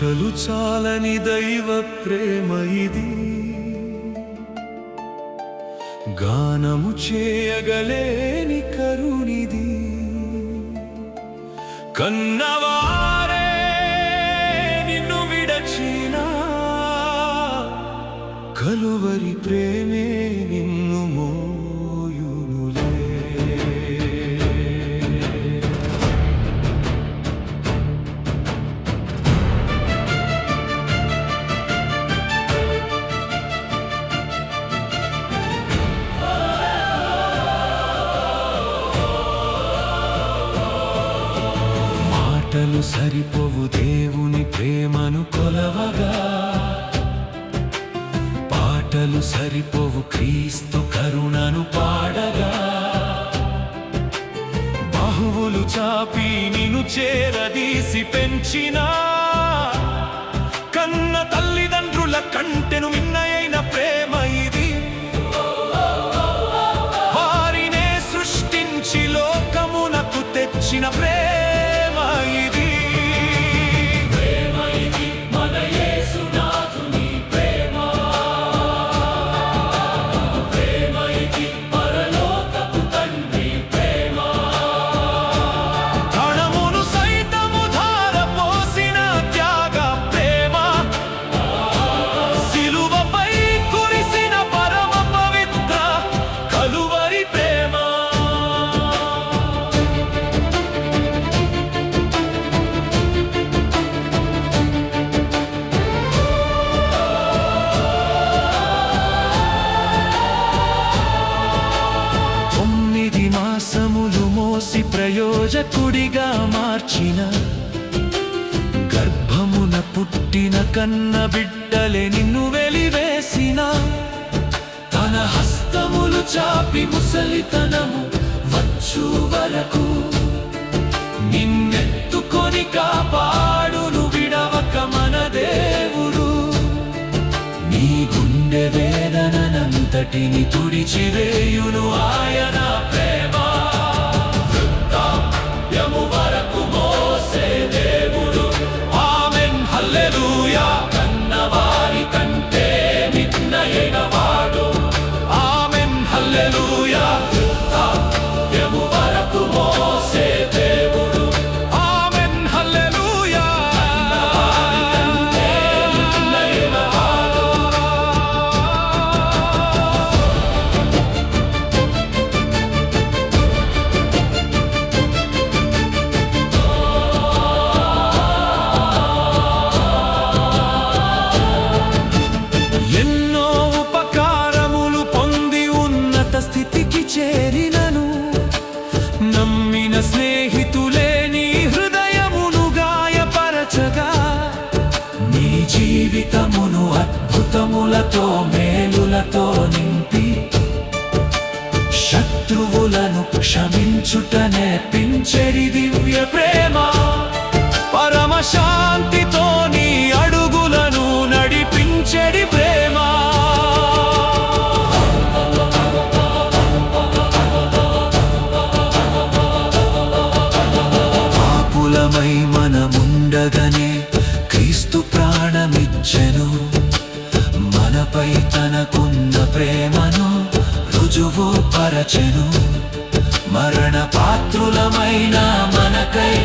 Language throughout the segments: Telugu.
భాషలు చాలని దైవ ప్రేమ ఇది, గానము చేయగలేని కరుణిది. కన్నవారే నిన్ను విడచినా కలువరి ప్రేమే నిన్ను మోయునులే. మాటలు సరిపోవు దేవుని ప్రేమను కొలవగా, పాటలు సరిపోవు క్రీస్తు కరుణను పాడగా. బాహువులు చాపి నిన్ను చేరదీసి పెంచిన కన్న తల్లిదండ్రుల కంటెను మిన్నయైన ప్రేమ ఇది. వారినే సృష్టించి లోకమునకు తెచ్చిన ప్రేమ ఇది. ప్రయోజకుడిగా మార్చిన, గర్భమున పుట్టిన కన్న బిడ్డలే నిన్ను వెలివేసిన, తన హస్తములు చాపి ముసలితనము వచ్చు వరకు నిన్నెత్తుకొని కాపాడును విడవక మన దేవుడు. నీ గుండె వేదనంతటిని తుడిచివేయును ఆయన ప్రేమ. వరకు మోసే దేవుడు. Amen hallelujah. కన్నవారి కంటే మిన్నయైన వాడు. Amen hallelujah. వరకు మోసే దేవుడు. Amen hallelujah. మిన్నయైన వాడు. స్థితికి చేరినను నమ్మిన స్నేహితులే నీ హృదయమును గాయపరచగా, నీ జీవితమును అద్భుతములతో మేలులతో నింపి శత్రువులను క్షమించుట నేర్పించెడి దివ్య ప్రేమ. పరమశాంతితో నీ అడుగులను నడిపించెడి ప్రేమ. మనముండగానే క్రీస్తు ప్రాణమిచ్చెను, మనపై తనకున్న ప్రేమను రుజువు పరచెను. మరణ పాత్రులమైన మనకై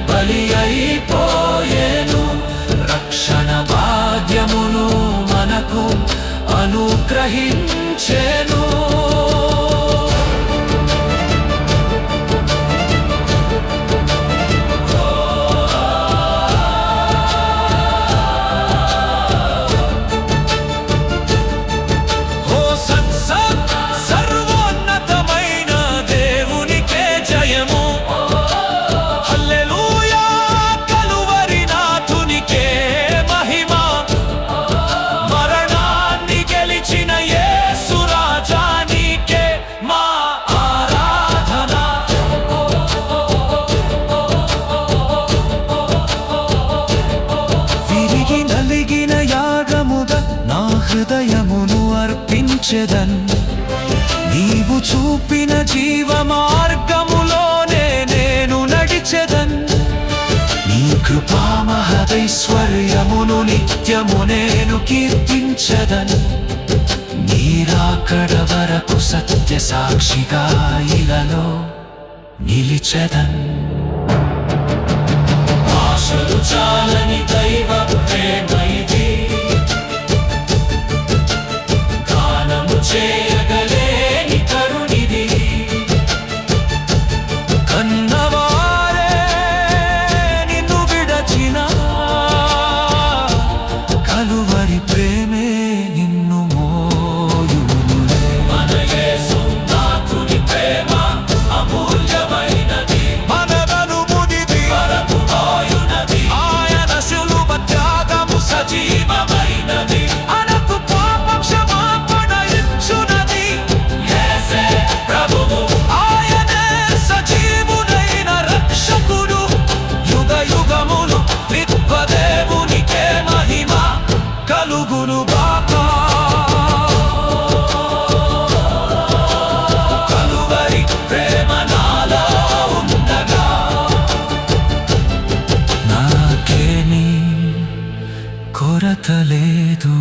బలి అయిపోయేను. రక్షణ భాగ్యమును మనకు అనుగ్రహించెను. హృదయమును అర్పించెదన్. నీవు చూపిన జీవ మార్గములోనే నేను నడిచెదన్. నీ కృపా మహదైశ్వర్యము నిత్యము నేను కీర్తించదను. నీ రాకడ వరకు సత్య సాక్షిగా ఇలలో నిలిచెదన్. ఆశలు చాలని దైవ ప్రేమ ఇది, గానము చేయగలేని కరుణిది. కన్నవారే నిన్ను విడచినా కలువరి ప్రేమే నిన్ను మోయునులే. మన యేసు నాథుని ప్రేమ అమూల్యమైనది, మనలను ముదిది వరకు మోయునది. ఆయన శిలువ త్యాగము సజీవమైనది, మనకు పాప క్షమాపణ ఇచ్చునది. యేసే ప్రభువు, ఆయనే సజీవుడైన రక్షకుడు. యుగ యుగములు నిత్యదేవునికే మహిమ కలుగునుగాక. కలువరి ప్రేమ నాలో ఉండగా నాకేమీ కొరత లేదు.